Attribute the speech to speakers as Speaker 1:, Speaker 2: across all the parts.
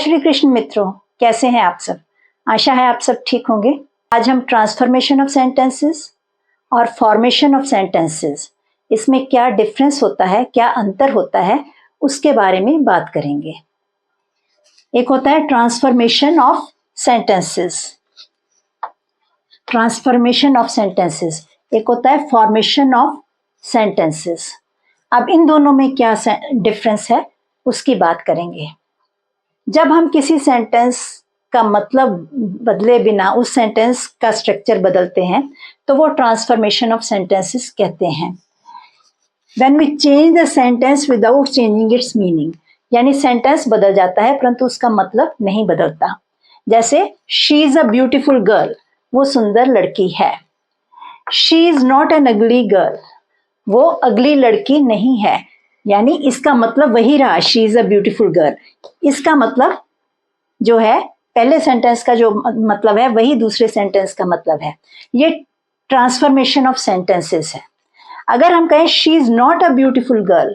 Speaker 1: जय श्री कृष्ण मित्रों, कैसे हैं आप सब। आशा है आप सब ठीक होंगे। आज हम ट्रांसफॉर्मेशन ऑफ सेंटेंसेस और फॉर्मेशन ऑफ सेंटेंसेस, इसमें क्या डिफरेंस होता है, क्या अंतर होता है, उसके बारे में बात करेंगे। एक होता है transformation of sentences, transformation of sentences, एक होता है फॉर्मेशन ऑफ सेंटेंसेस। अब इन दोनों में क्या डिफरेंस है उसकी बात करेंगे। जब हम किसी सेंटेंस का मतलब बदले बिना उस सेंटेंस का स्ट्रक्चर बदलते हैं तो वो ट्रांसफॉर्मेशन ऑफ सेंटेंसेस कहते हैं। When we change the sentence without changing its meaning, यानी सेंटेंस बदल जाता है परंतु उसका मतलब नहीं बदलता। जैसे she is a beautiful girl, वो सुंदर लड़की है। शी इज नॉट एन अगली गर्ल, वो अगली लड़की नहीं है, यानी इसका मतलब वही रहा, she is a beautiful girl. इसका मतलब जो है पहले सेंटेंस का जो मतलब है वही दूसरे सेंटेंस का मतलब है। ये ट्रांसफॉर्मेशन ऑफ सेंटेंसेस है। अगर हम कहें she is not a beautiful girl,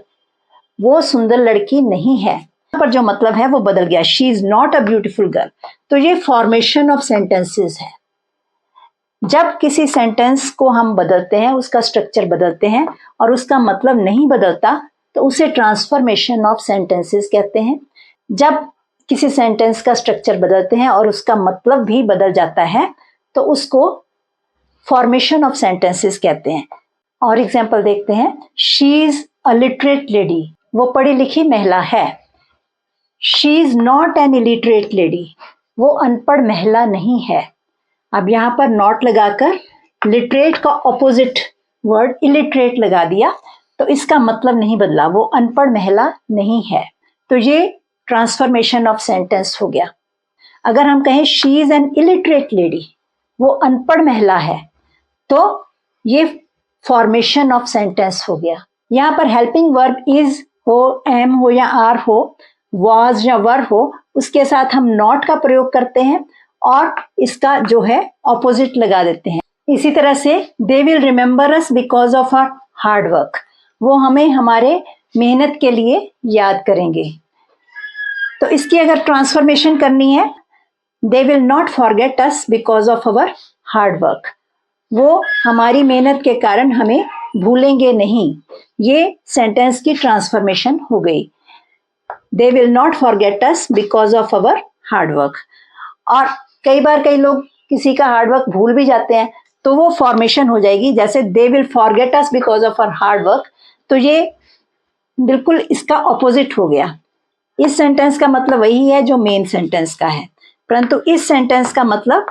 Speaker 1: वो सुंदर लड़की नहीं है, पर जो मतलब है वो बदल गया, she is not a beautiful girl. तो ये फॉर्मेशन ऑफ सेंटेंसेस है। जब किसी सेंटेंस को हम बदलते हैं, उसका स्ट्रक्चर बदलते हैं और उसका मतलब नहीं बदलता, तो उसे ट्रांसफॉर्मेशन ऑफ सेंटेंसेस कहते हैं। जब किसी सेंटेंस का स्ट्रक्चर बदलते हैं और उसका मतलब भी बदल जाता है तो उसको फॉर्मेशन ऑफ सेंटेंसेस कहते हैं। और एग्जांपल देखते हैं, she is a literate lady, वो पढ़ी लिखी महिला है। She is not an illiterate lady, वो अनपढ़ महिला नहीं है। अब यहाँ पर नॉट लगाकर लिटरेट का ऑपोजिट वर्ड इलिटरेट लगा दिया तो इसका मतलब नहीं बदला, वो अनपढ़ महिला नहीं है। तो ये ट्रांसफॉर्मेशन ऑफ सेंटेंस हो गया। अगर हम कहें she is an illiterate lady, वो अनपढ़ महिला है, तो ये फॉर्मेशन ऑफ सेंटेंस हो गया। यहाँ पर हेल्पिंग वर्ब इज हो, एम हो या आर हो, वाज या वर हो, उसके साथ हम नॉट का प्रयोग करते हैं और इसका जो है ऑपोजिट लगा देते हैं। इसी तरह से they will remember us because of our hard work, वो हमें हमारे मेहनत के लिए याद करेंगे। तो इसकी अगर ट्रांसफॉर्मेशन करनी है, they will not forget us because of our hard work, वो हमारी मेहनत के कारण हमें भूलेंगे नहीं। ये सेंटेंस की ट्रांसफॉर्मेशन हो गई। They will not forget us because of our hard work. और कई बार कई लोग किसी का हार्ड वर्क भूल भी जाते हैं तो वो फॉर्मेशन हो जाएगी, जैसे they will forget us because of our hard work, तो ये बिल्कुल इसका ऑपोजिट हो गया। इस सेंटेंस का मतलब वही है जो मेन सेंटेंस का है, परंतु इस सेंटेंस का मतलब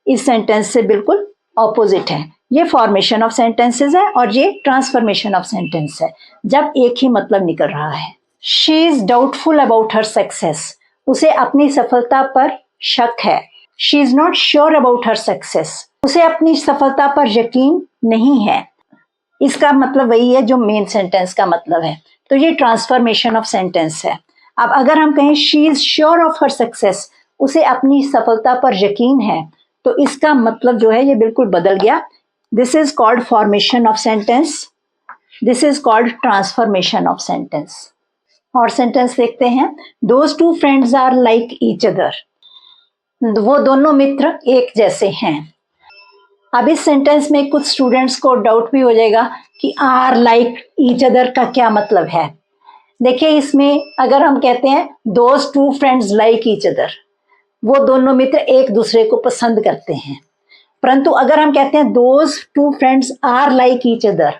Speaker 1: इस सेंटेंस से बिल्कुल ऑपोजिट है। ये फॉर्मेशन ऑफ सेंटेंसेस है और ये ट्रांसफॉर्मेशन ऑफ सेंटेंस है, जब एक ही मतलब निकल रहा है। She is doubtful about her success, उसे अपनी सफलता पर शक है। She is not sure about her success, उसे अपनी सफलता पर यकीन नहीं है। इसका मतलब वही है जो मेन सेंटेंस का मतलब है। तो ये ट्रांसफॉर्मेशन ऑफ सेंटेंस है। अब अगर हम कहें she is sure of her success, उसे अपनी सफलता पर यकीन है, तो इसका मतलब जो है ये बिल्कुल बदल गया। This is called formation of sentence, this is called transformation of sentence. और सेंटेंस देखते हैं, those two friends are like each other, वो दोनों मित्र एक जैसे हैं। अब इस सेंटेंस में कुछ स्टूडेंट्स को डाउट भी हो जाएगा कि आर लाइक ईच अदर का क्या मतलब है। देखिए, इसमें अगर हम कहते हैं those two friends like each other, वो दोनों मित्र एक दूसरे को पसंद करते हैं। परंतु अगर हम कहते हैं those two friends are like each other,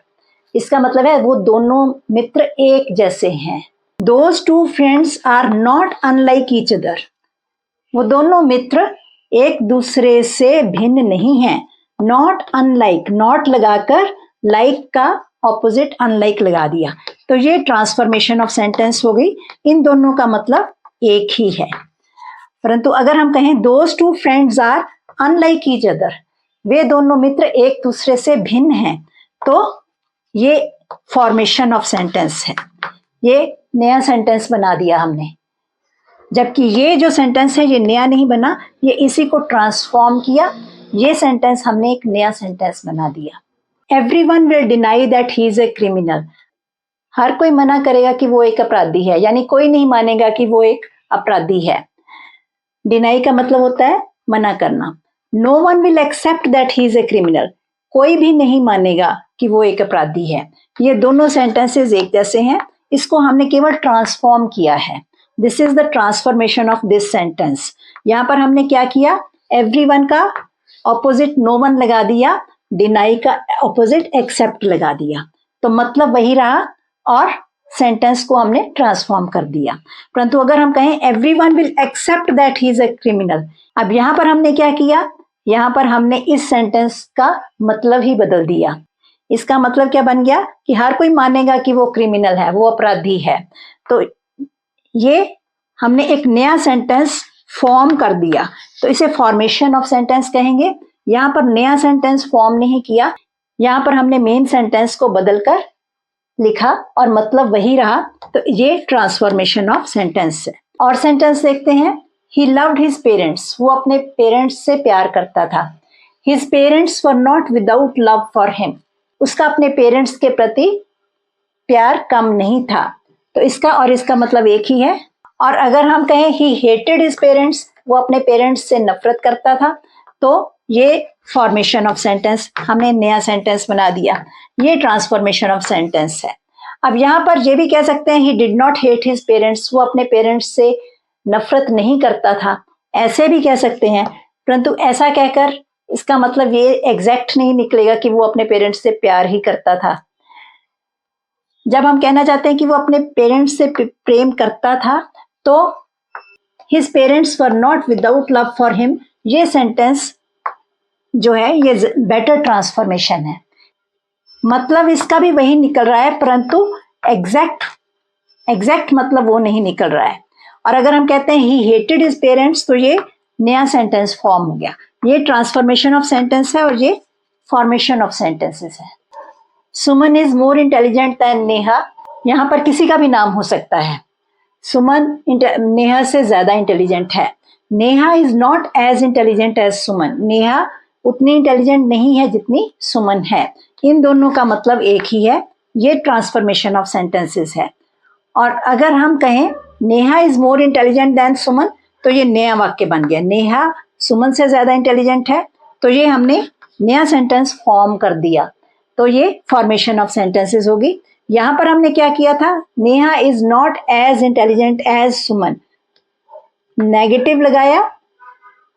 Speaker 1: इसका मतलब है वो दोनों मित्र एक जैसे हैं। Those two friends are not unlike each other, वो दोनों मित्र एक दूसरे से भिन्न नहीं हैं। नॉट अनलाइक, नॉट लगाकर लाइक का ऑपोजिट अनलाइक लगा दिया, तो ये ट्रांसफॉर्मेशन ऑफ सेंटेंस हो गई। इन दोनों का मतलब एक ही है। परंतु अगर हम कहें those two friends are unlike each other, वे दोनों मित्र एक दूसरे से भिन्न हैं, तो ये फॉर्मेशन ऑफ सेंटेंस है। ये नया सेंटेंस बना दिया हमने, जबकि ये जो सेंटेंस है ये नया नहीं बना, ये इसी को ट्रांसफॉर्म किया। ये सेंटेंस हमने एक नया सेंटेंस बना दिया। Everyone will deny that he is a criminal, हर कोई मना करेगा कि वो एक अपराधी है, यानी कोई नहीं मानेगा कि वो एक अपराधी है। डिनाई का मतलब होता है मना करना। No one will accept that he is a criminal, कोई भी नहीं मानेगा कि वो एक अपराधी है। ये दोनों सेंटेंसेस एक जैसे हैं, इसको हमने केवल ट्रांसफॉर्म किया है। This is the transformation of this sentence. यहाँ पर हमने क्या किया, एवरीवन का ऑपोजिट नो वन लगा दिया, डिनाई का ऑपोजिट एक्सेप्ट लगा दिया, तो मतलब वही रहा और सेंटेंस को हमने ट्रांसफॉर्म कर दिया। परंतु अगर हम कहें everyone will accept that he is a criminal, अब यहां पर हमने क्या किया, यहां पर हमने इस सेंटेंस का मतलब ही बदल दिया। इसका मतलब क्या बन गया कि हर कोई मानेगा कि वो क्रिमिनल है, वो अपराधी है। तो ये हमने एक नया सेंटेंस फॉर्म कर दिया, तो इसे फॉर्मेशन ऑफ सेंटेंस कहेंगे। यहां पर नया सेंटेंस फॉर्म नहीं किया, यहां पर हमने मेन सेंटेंस को बदलकर लिखा और मतलब वही रहा, तो ये ट्रांसफॉर्मेशन ऑफ सेंटेंस है। और सेंटेंस देखते हैं, ही लव्ड हिज पेरेंट्स, वो अपने पेरेंट्स से प्यार करता था। His parents were not without love for him, उसका अपने पेरेंट्स के प्रति प्यार कम नहीं था। तो इसका और इसका मतलब एक ही है। और अगर हम कहें ही हेटेड हिज पेरेंट्स, वो अपने पेरेंट्स से नफरत करता था, तो ये फॉर्मेशन ऑफ सेंटेंस, हमने नया सेंटेंस बना दिया, ये ट्रांसफॉर्मेशन ऑफ सेंटेंस है। अब यहां पर ये भी कह सकते हैं he did not hate his parents, वो अपने पेरेंट्स से नफरत नहीं करता था, ऐसे भी कह सकते हैं। परंतु ऐसा कहकर इसका मतलब ये एग्जैक्ट नहीं निकलेगा कि वो अपने पेरेंट्स से प्यार ही करता था। जब हम कहना चाहते हैं कि वो अपने पेरेंट्स से प्रेम करता था, तो his parents were not without love for him, ये सेंटेंस जो है ये बेटर ट्रांसफॉर्मेशन है। मतलब इसका भी वही निकल रहा है, परंतु एग्जैक्ट मतलब वो नहीं निकल रहा है। और अगर हम कहते हैं ही हेटेड हिज पेरेंट्स, तो ये नया सेंटेंस फॉर्म हो गया। ये ट्रांसफॉर्मेशन ऑफ सेंटेंस है और ये फॉर्मेशन ऑफ सेंटेंसेस है। Suman is more intelligent than Neha, यहां पर किसी का भी नाम हो सकता है। सुमन नेहा से ज्यादा इंटेलिजेंट है। Neha is not as intelligent as Suman, Neha उतनी इंटेलिजेंट नहीं है जितनी सुमन है। इन दोनों का मतलब एक ही है, ये ट्रांसफॉर्मेशन ऑफ सेंटेंसेस है। और अगर हम कहें Neha is more intelligent than Suman, तो ये नया वाक्य बन गया, नेहा सुमन से ज्यादा इंटेलिजेंट है, तो ये हमने नया सेंटेंस फॉर्म कर दिया, तो ये फॉर्मेशन ऑफ सेंटेंसेस होगी। यहां पर हमने क्या किया था, Neha is not as intelligent as Suman, negative लगाया,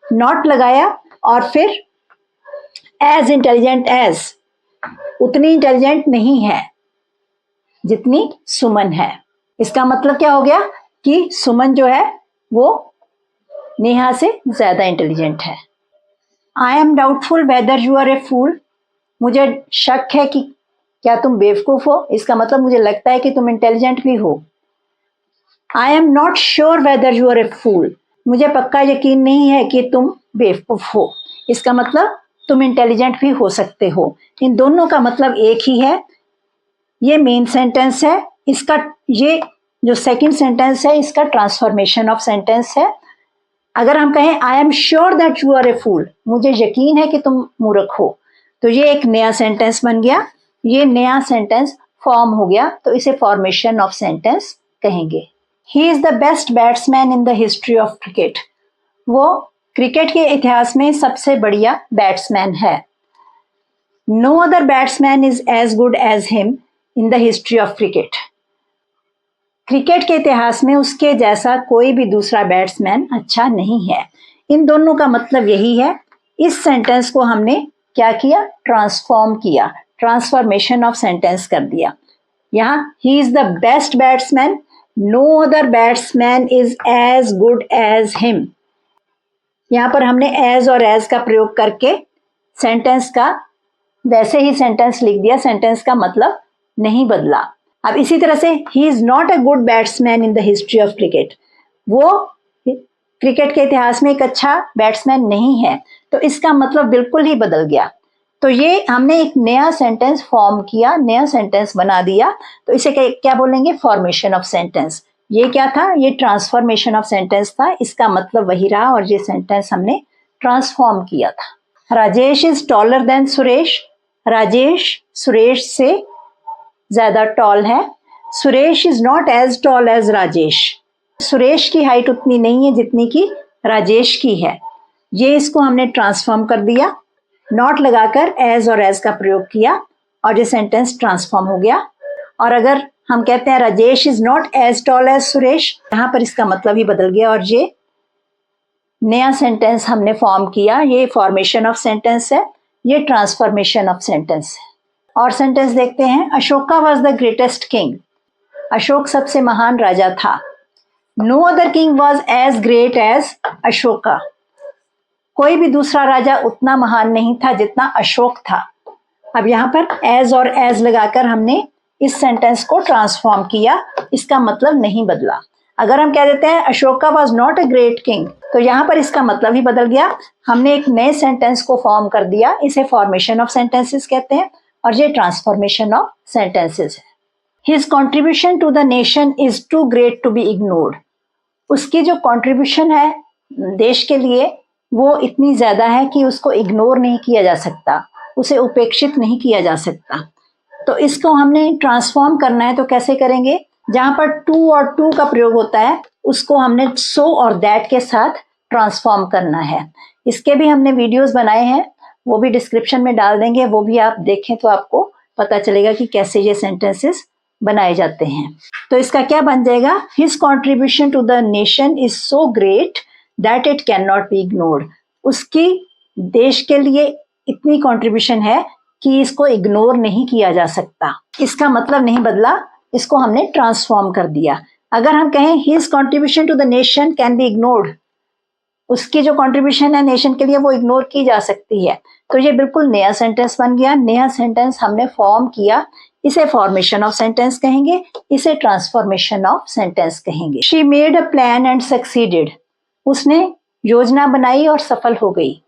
Speaker 1: नॉट लगाया और फिर एज इंटेलिजेंट एज, उतनी इंटेलिजेंट नहीं है जितनी सुमन है। इसका मतलब क्या हो गया कि सुमन जो है वो नेहा से ज्यादा इंटेलिजेंट है। I am doubtful whether you are a fool, मुझे शक है कि क्या तुम बेवकूफ हो, इसका मतलब मुझे लगता है कि तुम इंटेलिजेंट भी हो। I am not sure whether you are a fool, मुझे पक्का यकीन नहीं है कि तुम बेवकूफ हो, इसका मतलब तुम इंटेलिजेंट भी हो सकते हो। इन दोनों का मतलब एक ही है। ये मेन सेंटेंस है, इसका ये जो सेकंड सेंटेंस है इसका ट्रांसफॉर्मेशन ऑफ सेंटेंस है। अगर हम कहें I am sure that you are a fool, मुझे यकीन है कि तुम मूर्ख हो, तो ये एक नया सेंटेंस बन गया, ये नया सेंटेंस फॉर्म हो गया, तो इसे फॉर्मेशन ऑफ सेंटेंस कहेंगे। He is the best batsman in the history of cricket, वो क्रिकेट के इतिहास में सबसे बढ़िया बैट्समैन है। No other batsman is as good as him in the history of cricket, cricket के इतिहास में उसके जैसा कोई भी दूसरा बैट्समैन अच्छा नहीं है। इन दोनों का मतलब यही है। इस सेंटेंस को हमने क्या किया, ट्रांसफॉर्म किया, ट्रांसफॉर्मेशन ऑफ सेंटेंस कर दिया। यहाँ he is the best batsman, no other batsman is as good as him, यहाँ पर हमने एज और एज का प्रयोग करके सेंटेंस का वैसे ही सेंटेंस लिख दिया, सेंटेंस का मतलब नहीं बदला। अब इसी तरह से he is not a good batsman in the history of cricket, वो क्रिकेट के इतिहास में एक अच्छा बैट्समैन नहीं है, तो इसका मतलब बिल्कुल ही बदल गया। तो ये हमने एक नया सेंटेंस फॉर्म किया, नया सेंटेंस बना दिया, तो इसे क्या बोलेंगे, फॉर्मेशन ऑफ सेंटेंस। ये क्या था, ये ट्रांसफॉर्मेशन ऑफ सेंटेंस था, इसका मतलब वही रहा और ये सेंटेंस हमने ट्रांसफॉर्म किया था। Rajesh is taller than Suresh, Rajesh Suresh से ज्यादा टॉल है। Suresh is not as tall as Rajesh, Suresh की हाइट उतनी नहीं है जितनी की राजेश की है, ये इसको हमने ट्रांसफॉर्म कर दिया, नॉट लगाकर एज और एज का प्रयोग किया और ये सेंटेंस ट्रांसफॉर्म हो गया। और अगर हम कहते हैं Rajesh is not as tall as Suresh, यहाँ पर इसका मतलब ही बदल गया और ये नया सेंटेंस हमने फॉर्म किया। ये फॉर्मेशन ऑफ सेंटेंस है, ये ट्रांसफॉर्मेशन ऑफ सेंटेंस है। और सेंटेंस देखते हैं, Ashoka was the greatest king, Ashok सबसे महान राजा था। No other king was as great as Ashoka, कोई भी दूसरा राजा उतना महान नहीं था जितना अशोक था। अब यहाँ पर एज और एज लगाकर हमने इस सेंटेंस को ट्रांसफॉर्म किया, इसका मतलब नहीं बदला। अगर हम कह देते हैं Ashoka was not a great king, तो यहाँ पर इसका मतलब ही बदल गया, हमने एक नए सेंटेंस को फॉर्म कर दिया। इसे फॉर्मेशन ऑफ सेंटेंसेस कहते हैं और ये ट्रांसफॉर्मेशन ऑफ सेंटेंसेस है। His contribution to the nation is too great to be ignored, उसकी जो कॉन्ट्रीब्यूशन है देश के लिए वो इतनी ज्यादा है कि उसको इग्नोर नहीं किया जा सकता, उसे उपेक्षित नहीं किया जा सकता। तो इसको हमने ट्रांसफॉर्म करना है, तो कैसे करेंगे? जहां पर टू और टू का प्रयोग होता है उसको हमने सो और दैट के साथ ट्रांसफॉर्म करना है। इसके भी हमने वीडियोस बनाए हैं, वो भी डिस्क्रिप्शन में डाल देंगे, वो भी आप देखें तो आपको पता चलेगा कि कैसे ये सेंटेंसेस बनाए जाते हैं। तो इसका क्या बन जाएगा? His contribution to the nation is so great that it can not be ignored, उसकी देश के लिए इतनी कॉन्ट्रीब्यूशन है कि इसको इग्नोर नहीं किया जा सकता। इसका मतलब नहीं बदला, इसको हमने ट्रांसफॉर्म कर दिया। अगर हम कहें his contribution to the nation can be ignored, उसकी जो कॉन्ट्रीब्यूशन है नेशन के लिए वो इग्नोर की जा सकती है, तो ये बिल्कुल नया सेंटेंस बन गया। नया सेंटेंस हमने फॉर्म किया, इसे फॉर्मेशन ऑफ सेंटेंस कहेंगे, इसे ट्रांसफॉर्मेशन ऑफ सेंटेंस कहेंगे। She made a plan and succeeded, उसने योजना बनाई और सफल हो गई।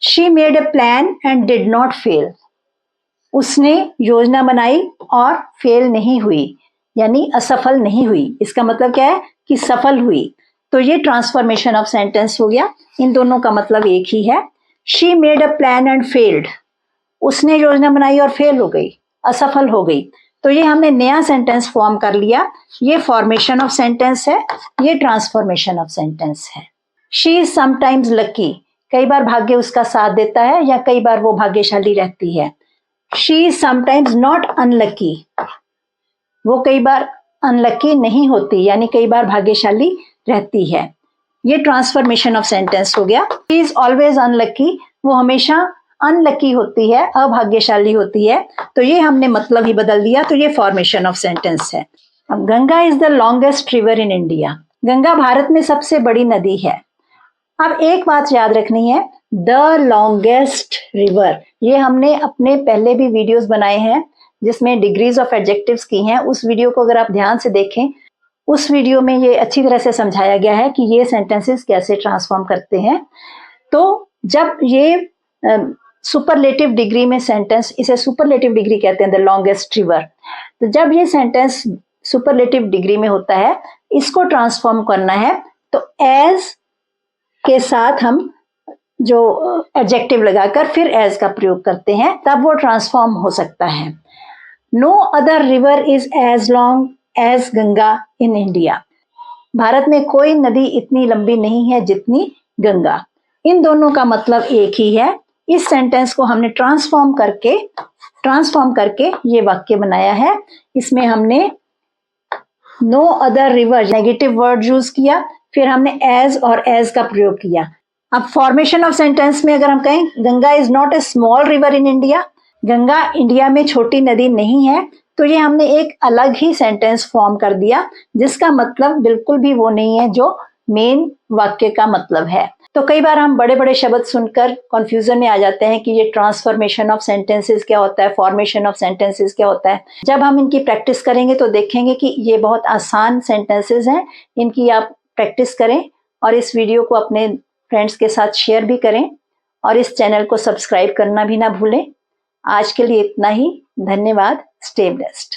Speaker 1: She made a plan and did not fail, उसने योजना बनाई और फेल नहीं हुई, यानी असफल नहीं हुई। इसका मतलब क्या है कि सफल हुई। तो ये ट्रांसफॉर्मेशन ऑफ सेंटेंस हो गया, इन दोनों का मतलब एक ही है। She made a plan and failed, उसने योजना बनाई और फेल हो गई, असफल हो गई। तो ये हमने नया सेंटेंस फॉर्म कर लिया, ये फॉर्मेशन ऑफ सेंटेंस है, ये ट्रांसफॉर्मेशन ऑफ सेंटेंस है। शी इज समटाइम्स लकी, कई बार भाग्य उसका साथ देता है या कई बार वो भाग्यशाली रहती है। She is sometimes not unlucky, वो कई बार अनलकी नहीं होती, यानी कई बार भाग्यशाली रहती है। ये ट्रांसफॉर्मेशन ऑफ सेंटेंस हो गया। शी इज ऑलवेज अनलकी, वो हमेशा अनलकी होती है, अभाग्यशाली होती है। तो ये हमने मतलब ही बदल दिया, तो ये फॉर्मेशन ऑफ सेंटेंस है। अब Ganga is the longest river in India, Ganga Bharat में सबसे बड़ी नदी है। अब एक बात याद रखनी है, द लॉन्गेस्ट रिवर, ये हमने अपने पहले भी वीडियोस बनाए हैं जिसमें डिग्रीज ऑफ एडजेक्टिव्स की हैं। उस वीडियो को अगर आप ध्यान से देखें, उस वीडियो में ये अच्छी तरह से समझाया गया है कि ये सेंटेंसेस कैसे ट्रांसफॉर्म करते हैं। तो जब ये सुपरलेटिव डिग्री में सेंटेंस, इसे सुपरलेटिव डिग्री कहते हैं, द लॉन्गेस्ट रिवर, तो जब ये सेंटेंस सुपरलेटिव डिग्री में होता है, इसको ट्रांसफॉर्म करना है तो एज के साथ हम जो एडजेक्टिव लगाकर फिर एज का प्रयोग करते हैं, तब वो ट्रांसफॉर्म हो सकता है। No other river is as long as Ganga in India, Bharat में कोई नदी इतनी लंबी नहीं है जितनी गंगा। इन दोनों का मतलब एक ही है। इस सेंटेंस को हमने ट्रांसफॉर्म करके ये वाक्य बनाया है। इसमें हमने no other river negative word use किया, फिर हमने एज और एज का प्रयोग किया। अब फॉर्मेशन ऑफ सेंटेंस में अगर हम कहें Ganga is not a small river in India, Ganga India में छोटी नदी नहीं है, तो ये हमने एक अलग ही सेंटेंस फॉर्म कर दिया जिसका मतलब बिल्कुल भी वो नहीं है जो मेन वाक्य का मतलब है। तो कई बार हम बड़े बड़े शब्द सुनकर कंफ्यूजन में आ जाते हैं कि ये ट्रांसफॉर्मेशन ऑफ सेंटेंसेस क्या होता है, फॉर्मेशन ऑफ सेंटेंसेस क्या होता है। जब हम इनकी प्रैक्टिस करेंगे तो देखेंगे कि ये बहुत आसान सेंटेंसेस हैं, इनकी आप प्रैक्टिस करें और इस वीडियो को अपने फ्रेंड्स के साथ शेयर भी करें और इस चैनल को सब्सक्राइब करना भी ना भूलें। आज के लिए इतना ही, धन्यवाद, स्टे ब्लेस्ड।